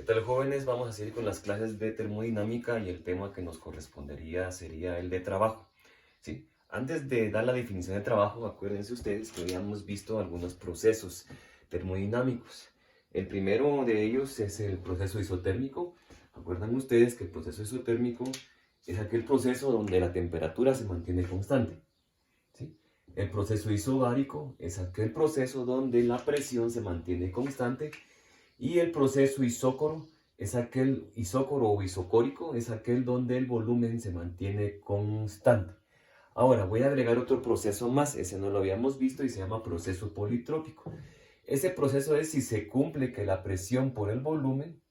tal, jóvenes? Vamos a seguir con las clases de termodinámica y el tema que nos correspondería sería el de trabajo, ¿sí? Antes de dar la definición de trabajo, acuérdense ustedes que habíamos visto algunos procesos termodinámicos. El primero de ellos es el proceso isotérmico. Acuerdan ustedes que el proceso isotérmico es aquel proceso donde la temperatura se mantiene constante, ¿sí? El proceso isobárico es aquel proceso donde la presión se mantiene constante. Y el proceso isócoro es aquel, isócoro o isocórico, es aquel donde el volumen se mantiene constante. Ahora voy a agregar otro proceso más, ese no lo habíamos visto y se llama proceso politrópico. Ese proceso es si se cumple que la presión por el volumen,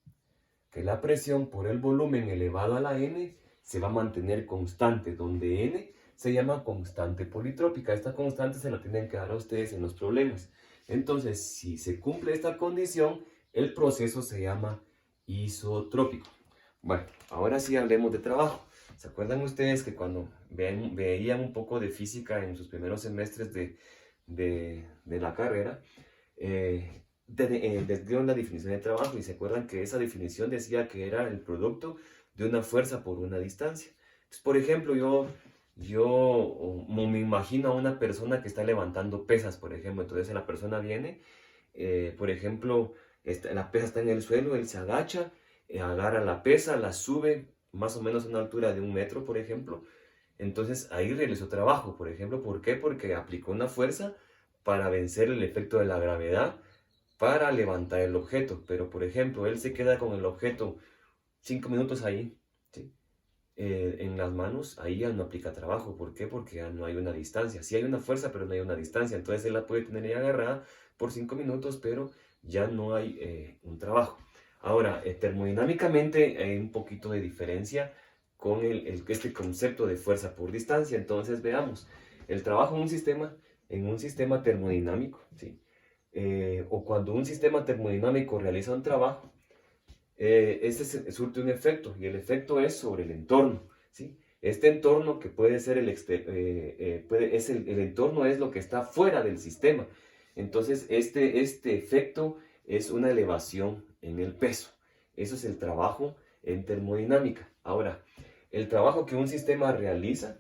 elevado a la n se va a mantener constante, donde n se llama constante politrópica. Esta constante se la tienen que dar a ustedes en los problemas. Entonces, si se cumple esta condición, el proceso se llama isotrópico. Bueno, ahora sí hablemos de trabajo. ¿Se acuerdan ustedes que cuando veían un poco de física en sus primeros semestres de la carrera, les dieron la definición de trabajo y se acuerdan que esa definición decía que era el producto de una fuerza por una distancia? Entonces, por ejemplo, yo me imagino a una persona que está levantando pesas, por ejemplo. Entonces la persona viene, por ejemplo, la pesa está en el suelo, él se agacha, agarra la pesa, la sube más o menos a una altura de 1 metro, por ejemplo. Entonces ahí realizó trabajo, por ejemplo. ¿Por qué? Porque aplicó una fuerza para vencer el efecto de la gravedad, para levantar el objeto. Pero, por ejemplo, él se queda con el objeto 5 minutos ahí, ¿sí? En las manos, ahí ya no aplica trabajo. ¿Por qué? Porque ya no hay una distancia. Sí hay una fuerza, pero no hay una distancia. Entonces él la puede tener ahí agarrada por 5 minutos, pero ya no hay un trabajo. Ahora, termodinámicamente hay un poquito de diferencia con este concepto de fuerza por distancia. Entonces veamos, el trabajo en un sistema termodinámico, ¿sí? O cuando un sistema termodinámico realiza un trabajo, este surte un efecto, y el efecto es sobre el entorno, ¿sí? Este entorno que puede ser el entorno es lo que está fuera del sistema. Entonces este efecto es una elevación en el peso. Eso es el trabajo en termodinámica. Ahora, el trabajo que un sistema realiza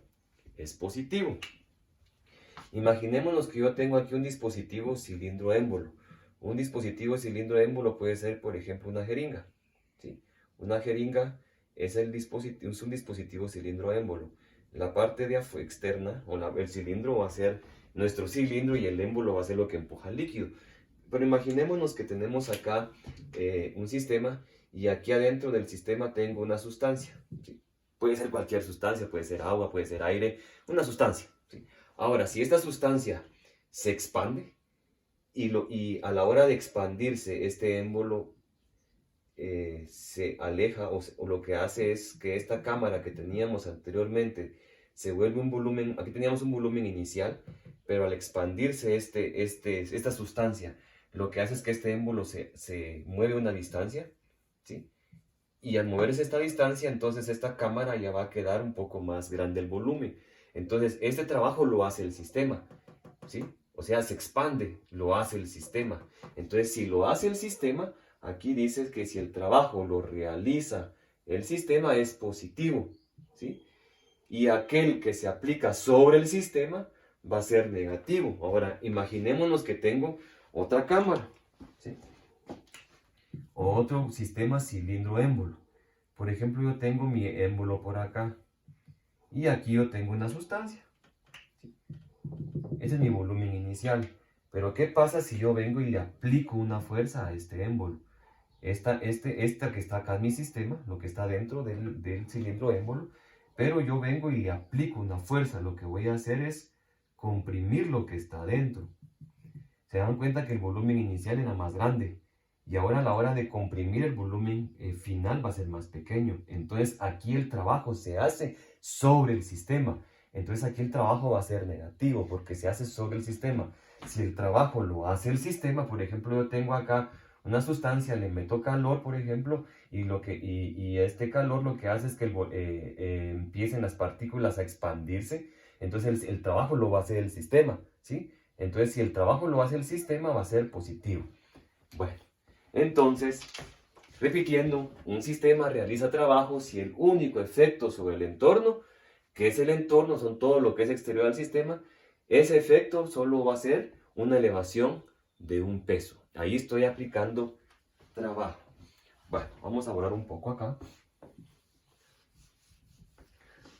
es positivo. Imaginémonos que yo tengo aquí un dispositivo cilindro-émbolo. Un dispositivo cilindro-émbolo puede ser, por ejemplo, una jeringa, ¿sí? Una jeringa es un dispositivo cilindro-émbolo. La parte externa, el cilindro va a ser nuestro cilindro y el émbolo va a ser lo que empuja el líquido. Pero imaginémonos que tenemos acá un sistema y aquí adentro del sistema tengo una sustancia, ¿sí? Puede ser cualquier sustancia, puede ser agua, puede ser aire, una sustancia, ¿sí? Ahora, si esta sustancia se expande y a la hora de expandirse este émbolo se aleja o lo que hace es que esta cámara que teníamos anteriormente se vuelve un volumen. Aquí teníamos un volumen inicial, pero al expandirse esta sustancia, lo que hace es que este émbolo se mueve una distancia, ¿sí? Y al moverse esta distancia, entonces esta cámara ya va a quedar un poco más grande el volumen. Entonces este trabajo lo hace el sistema, ¿sí? O sea, se expande, lo hace el sistema. Entonces, si lo hace el sistema, aquí dice que si el trabajo lo realiza el sistema es positivo, ¿sí? Y aquel que se aplica sobre el sistema va a ser negativo. Ahora, imaginémonos que tengo otra cámara, ¿sí? O otro sistema cilindro-émbolo. Por ejemplo, yo tengo mi émbolo por acá y aquí yo tengo una sustancia, ¿sí? Ese es mi volumen inicial. Pero ¿qué pasa si yo vengo y le aplico una fuerza a este émbolo? Esta que está acá en mi sistema, lo que está dentro del cilindro émbolo, pero yo vengo y le aplico una fuerza. Lo que voy a hacer es comprimir lo que está dentro. Se dan cuenta que el volumen inicial era más grande y ahora a la hora de comprimir el volumen final va a ser más pequeño. Entonces aquí el trabajo se hace sobre el sistema. Entonces aquí el trabajo va a ser negativo porque se hace sobre el sistema. Si el trabajo lo hace el sistema, por ejemplo, yo tengo acá una sustancia, le meto calor, por ejemplo, y este calor lo que hace es que empiecen las partículas a expandirse. Entonces el trabajo lo va a hacer el sistema, ¿sí? Entonces si el trabajo lo hace el sistema va a ser positivo. Bueno, entonces Repitiendo, un sistema realiza trabajo si el único efecto sobre el entorno, que es el entorno, son todo lo que es exterior al sistema, ese efecto solo va a ser una elevación de un peso. Ahí estoy aplicando trabajo. Bueno, vamos a borrar un poco acá.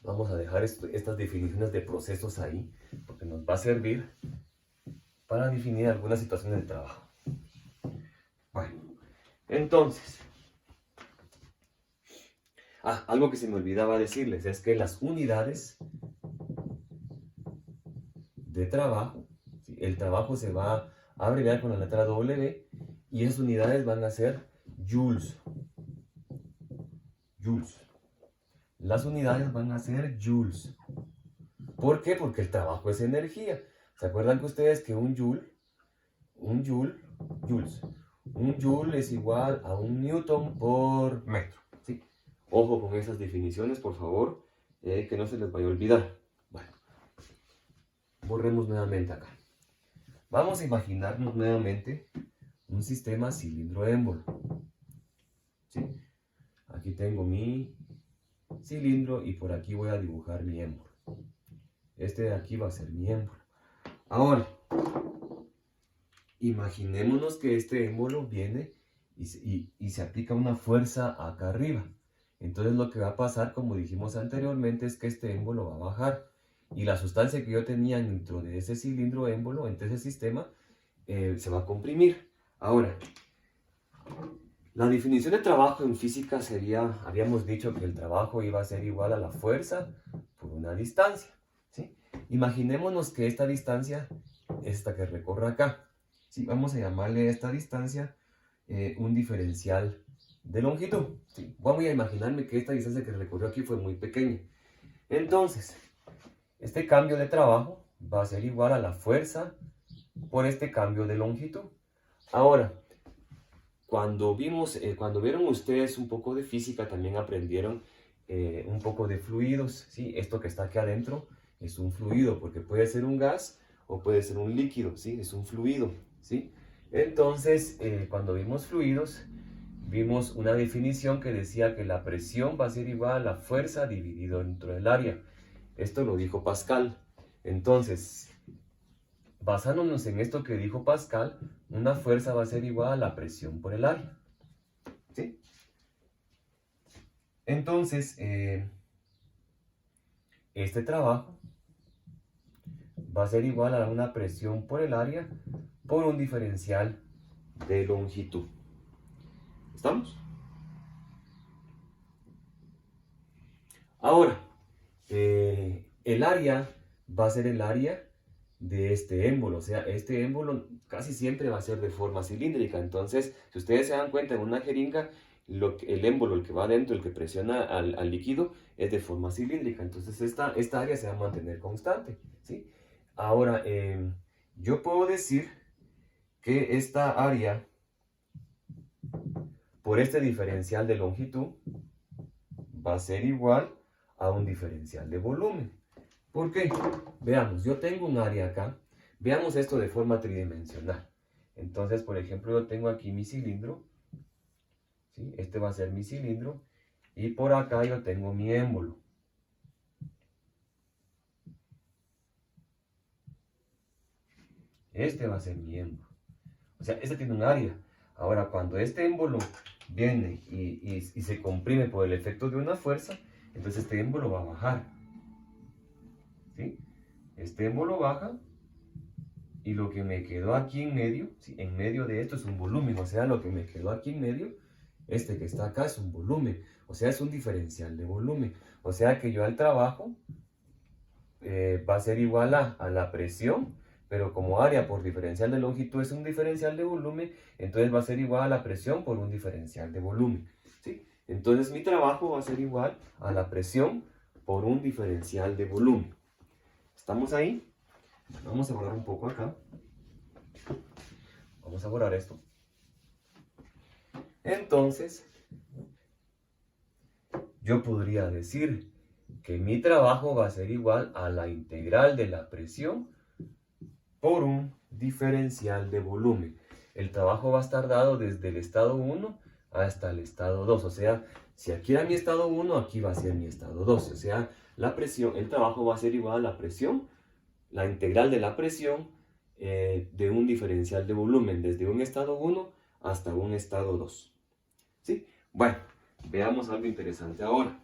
Vamos a dejar estas definiciones de procesos ahí, porque nos va a servir para definir algunas situaciones de trabajo. Bueno, entonces, algo que se me olvidaba decirles es que las unidades de trabajo, ¿sí? El trabajo se va a abreviar con la letra W y esas unidades van a ser joules. Joules. Las unidades van a ser joules. ¿Por qué? Porque el trabajo es energía. ¿Se acuerdan que ustedes que un joule es igual a un newton por metro? ¿Sí? Ojo con esas definiciones, por favor, que no se les vaya a olvidar. Bueno, borremos nuevamente acá. Vamos a imaginarnos nuevamente un sistema cilindro-émbolo. ¿Sí? Aquí tengo mi cilindro y por aquí voy a dibujar mi émbolo. Este de aquí va a ser mi émbolo. Ahora, imaginémonos que este émbolo viene y se aplica una fuerza acá arriba. Entonces lo que va a pasar, como dijimos anteriormente, es que este émbolo va a bajar. Y la sustancia que yo tenía dentro de ese cilindro émbolo, entre ese sistema, se va a comprimir. Ahora, la definición de trabajo en física sería, habíamos dicho que el trabajo iba a ser igual a la fuerza por una distancia. ¿Sí? Imaginémonos que esta distancia es esta que recorre acá. ¿Sí? Vamos a llamarle a esta distancia un diferencial de longitud. ¿Sí? Vamos a imaginarme que esta distancia que recorrió aquí fue muy pequeña. Entonces, este cambio de trabajo va a ser igual a la fuerza por este cambio de longitud. Ahora, cuando vieron ustedes un poco de física, también aprendieron un poco de fluidos. ¿Sí? Esto que está aquí adentro es un fluido, porque puede ser un gas o puede ser un líquido. ¿Sí? Es un fluido. ¿Sí? Entonces, cuando vimos fluidos, vimos una definición que decía que la presión va a ser igual a la fuerza dividido dentro del área. Esto lo dijo Pascal. Entonces, basándonos en esto que dijo Pascal, una fuerza va a ser igual a la presión por el área. ¿Sí? Entonces, este trabajo va a ser igual a una presión por el área por un diferencial de longitud. ¿Estamos? Ahora, el área va a ser el área de este émbolo. O sea, este émbolo casi siempre va a ser de forma cilíndrica. Entonces, si ustedes se dan cuenta, en una jeringa, el émbolo, el que va adentro, el que presiona al líquido, es de forma cilíndrica. Entonces, esta área se va a mantener constante. ¿Sí? Ahora, yo puedo decir que esta área, por este diferencial de longitud, va a ser igual a un diferencial de volumen. ¿Por qué? Veamos, yo tengo un área acá. Veamos esto de forma tridimensional. Entonces, por ejemplo, yo tengo aquí mi cilindro. ¿Sí? Este va a ser mi cilindro. Y por acá yo tengo mi émbolo. Este va a ser mi émbolo. O sea, este tiene un área. Ahora, cuando este émbolo viene y se comprime por el efecto de una fuerza, entonces este émbolo va a bajar. ¿Sí? Este émbolo baja y lo que me quedó aquí en medio, ¿sí? En medio de esto es un volumen, o sea, lo que me quedó aquí en medio, este que está acá es un volumen, o sea, es un diferencial de volumen. O sea que yo al trabajo va a ser igual a la presión, pero como área por diferencial de longitud es un diferencial de volumen, entonces va a ser igual a la presión por un diferencial de volumen. ¿Sí? Entonces mi trabajo va a ser igual a la presión por un diferencial de volumen. ¿Estamos ahí? Vamos a borrar un poco acá. Vamos a borrar esto. Entonces, yo podría decir que mi trabajo va a ser igual a la integral de la presión por un diferencial de volumen. El trabajo va a estar dado desde el estado 1 hasta el estado 2. O sea, si aquí era mi estado 1, aquí va a ser mi estado 2. O sea, la presión, el trabajo va a ser igual a la presión, la integral de la presión de un diferencial de volumen desde un estado 1 hasta un estado 2. ¿Sí? Bueno, veamos algo interesante ahora.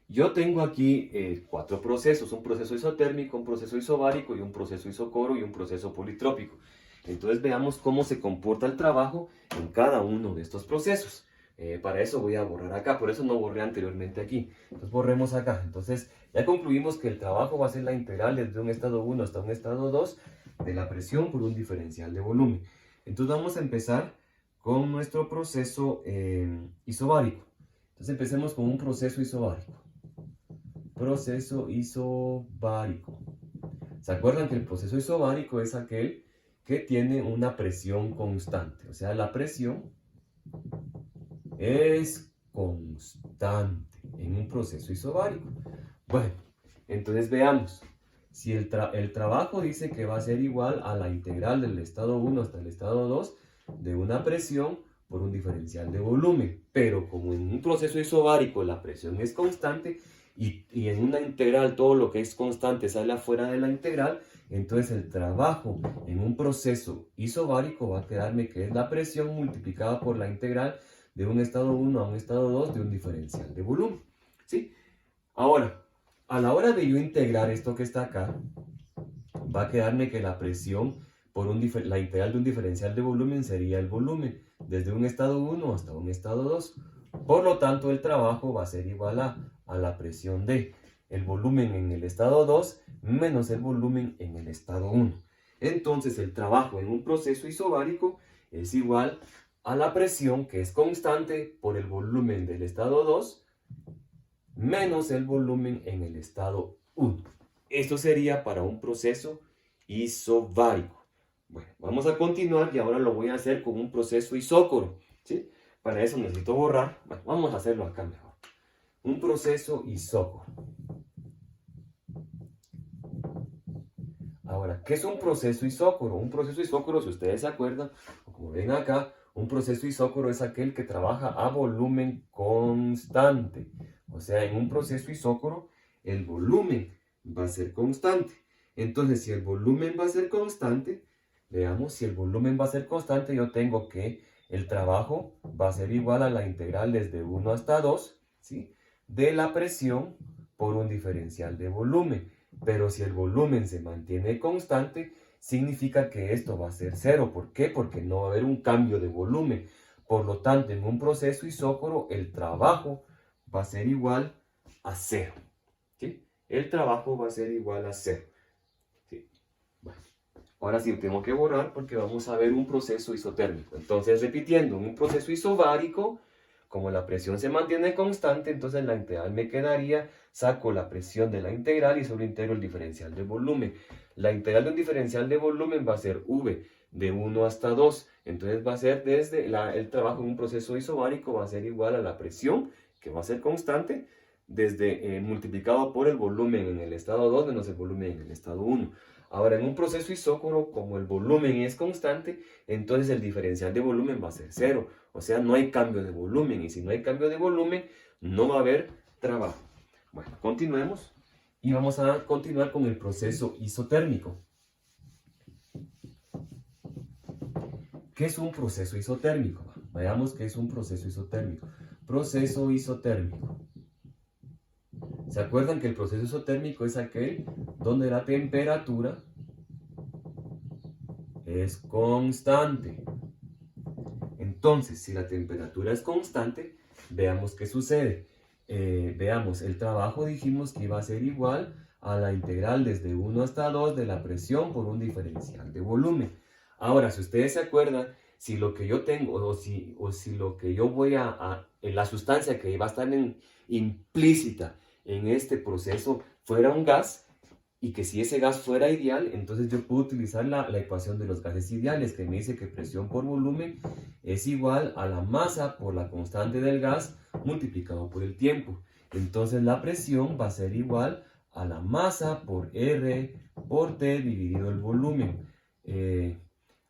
Yo tengo aquí 4 procesos, un proceso isotérmico, un proceso isobárico y un proceso isocoro y un proceso politrópico. Entonces veamos cómo se comporta el trabajo en cada uno de estos procesos. Para eso voy a borrar acá, por eso no borré anteriormente aquí. Entonces borremos acá. Entonces ya concluimos que el trabajo va a ser la integral desde un estado 1 hasta un estado 2 de la presión por un diferencial de volumen. Entonces vamos a empezar con nuestro proceso isobárico. Entonces empecemos con un proceso isobárico. Proceso isobárico. ¿Se acuerdan que el proceso isobárico es aquel que tiene una presión constante? O sea, la presión es constante en un proceso isobárico. Bueno, entonces veamos. Si el trabajo dice que va a ser igual a la integral del estado 1 hasta el estado 2 de una presión por un diferencial de volumen, pero como en un proceso isobárico la presión es constante, y en una integral todo lo que es constante sale afuera de la integral, entonces el trabajo en un proceso isobárico va a quedarme que es la presión multiplicada por la integral de un estado 1 a un estado 2 de un diferencial de volumen. ¿Sí? Ahora, a la hora de yo integrar esto que está acá, va a quedarme que la presión por la integral de un diferencial de volumen sería el volumen, desde un estado 1 hasta un estado 2. Por lo tanto, el trabajo va a ser igual a la presión de el volumen en el estado 2 menos el volumen en el estado 1. Entonces, el trabajo en un proceso isobárico es igual a la presión, que es constante, por el volumen del estado 2 menos el volumen en el estado 1. Esto sería para un proceso isobárico. Bueno, vamos a continuar y ahora lo voy a hacer con un proceso isócoro, ¿sí? Para eso necesito borrar. Bueno, vamos a hacerlo acá mejor. Un proceso isócoro. Ahora, ¿qué es un proceso isócoro? Un proceso isócoro, si ustedes se acuerdan, o como ven acá, un proceso isócoro es aquel que trabaja a volumen constante. O sea, en un proceso isócoro, el volumen va a ser constante. Entonces, si el volumen va a ser constante, veamos, si el volumen va a ser constante, yo tengo que el trabajo va a ser igual a la integral desde 1 hasta 2, ¿sí? De la presión por un diferencial de volumen. Pero si el volumen se mantiene constante, significa que esto va a ser cero. ¿Por qué? Porque no va a haber un cambio de volumen. Por lo tanto, en un proceso isócoro, el trabajo va a ser igual a cero. ¿Sí? El trabajo va a ser igual a cero. ¿Sí? Bueno, ahora sí tengo que borrar porque vamos a ver un proceso isotérmico. Entonces, repitiendo, en un proceso isobárico, como la presión se mantiene constante, entonces la integral me quedaría, saco la presión de la integral y solo integro el diferencial de volumen. La integral de un diferencial de volumen va a ser V de 1 hasta 2. Entonces va a ser desde el trabajo en un proceso isobárico va a ser igual a la presión, que va a ser constante, desde multiplicado por el volumen en el estado 2 menos el volumen en el estado 1. Ahora, en un proceso isócoro, como el volumen es constante, entonces el diferencial de volumen va a ser cero. O sea, no hay cambio de volumen. Y si no hay cambio de volumen, no va a haber trabajo. Bueno, continuemos. Y vamos a continuar con el proceso isotérmico. ¿Qué es un proceso isotérmico? Veamos qué es un proceso isotérmico. Proceso isotérmico. ¿Se acuerdan que el proceso isotérmico es aquel donde la temperatura es constante? Entonces, si la temperatura es constante, veamos qué sucede. Veamos, el trabajo dijimos que iba a ser igual a la integral desde 1 hasta 2 de la presión por un diferencial de volumen. Ahora, si ustedes se acuerdan, si lo que yo tengo o si lo que yo voy la sustancia que va a estar implícita en este proceso fuera un gas, y que si ese gas fuera ideal, entonces yo puedo utilizar la ecuación de los gases ideales, que me dice que presión por volumen es igual a la masa por la constante del gas multiplicado por el tiempo. Entonces la presión va a ser igual a la masa por R por T dividido el volumen.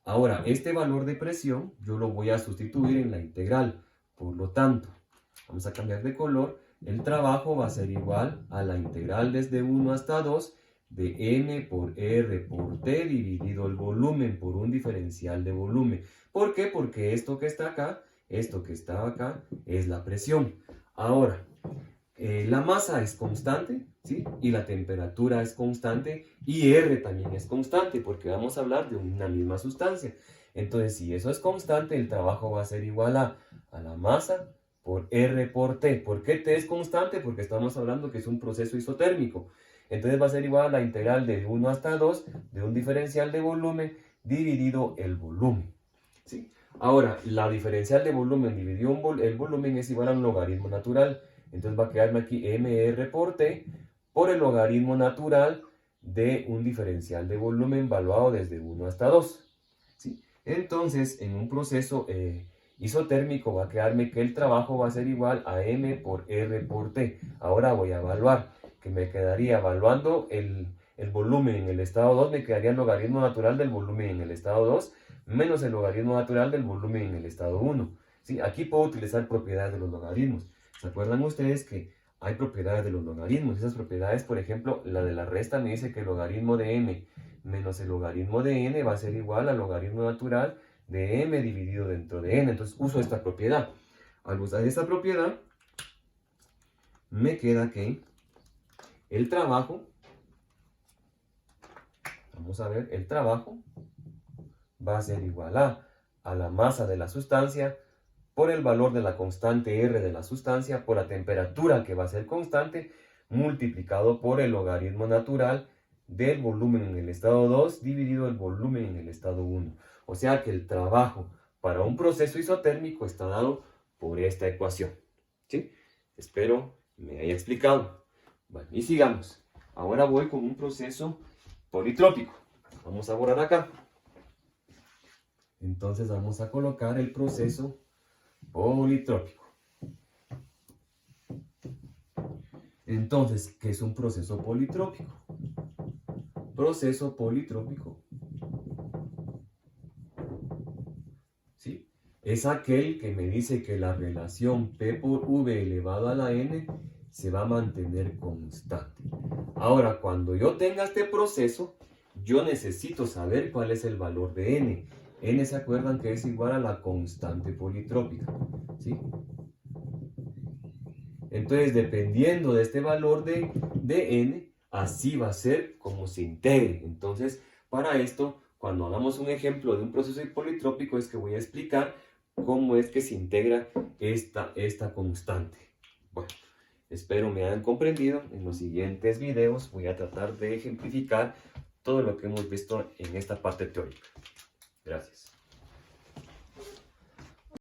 Ahora, este valor de presión yo lo voy a sustituir en la integral. Por lo tanto, vamos a cambiar de color. El trabajo va a ser igual a la integral desde 1 hasta 2 de m por r por t dividido el volumen por un diferencial de volumen. ¿Por qué? Porque esto que está acá es la presión. Ahora, la masa es constante, ¿sí? Y la temperatura es constante y R también es constante porque vamos a hablar de una misma sustancia. Entonces, si eso es constante, el trabajo va a ser igual a la masa por R por T. ¿Por qué T es constante? Porque estamos hablando que es un proceso isotérmico. Entonces va a ser igual a la integral de 1 hasta 2 de un diferencial de volumen dividido el volumen, ¿sí? Ahora, la diferencial de volumen dividido el volumen es igual a un logaritmo natural. Entonces va a quedarme aquí mr por t por el logaritmo natural de un diferencial de volumen valuado desde 1 hasta 2. ¿Sí? Entonces, en un proceso isotérmico va a quedarme que el trabajo va a ser igual a m por r por t. Ahora voy a evaluar, que me quedaría evaluando el volumen en el estado 2, me quedaría el logaritmo natural del volumen en el estado 2 menos el logaritmo natural del volumen en el estado 1. ¿Sí? Aquí puedo utilizar propiedades de los logaritmos. ¿Se acuerdan ustedes que hay propiedades de los logaritmos? Esas propiedades, por ejemplo, la de la resta me dice que el logaritmo de m menos el logaritmo de n va a ser igual al logaritmo natural de m dividido dentro de n. Entonces uso esta propiedad. Al usar esta propiedad, me queda que el trabajo, vamos a ver, el trabajo va a ser igual a la masa de la sustancia por el valor de la constante R de la sustancia por la temperatura que va a ser constante multiplicado por el logaritmo natural del volumen en el estado 2 dividido el volumen en el estado 1. O sea que el trabajo para un proceso isotérmico está dado por esta ecuación. ¿Sí? Espero me haya explicado. Bueno, y sigamos. Ahora voy con un proceso politrópico. Vamos a borrar acá. Entonces vamos a colocar el proceso politrópico. Entonces, ¿qué es un proceso politrópico? Proceso politrópico, ¿sí? Es aquel que me dice que la relación P por V elevado a la N se va a mantener constante. Ahora, cuando yo tenga este proceso, yo necesito saber cuál es el valor de N. N, ¿se acuerdan que es igual a la constante politrópica? ¿Sí? Entonces, dependiendo de este valor de N, así va a ser como se integre. Entonces, para esto, cuando hagamos un ejemplo de un proceso politrópico, es que voy a explicar cómo es que se integra esta constante. Bueno, espero me hayan comprendido. En los siguientes videos voy a tratar de ejemplificar todo lo que hemos visto en esta parte teórica. Gracias.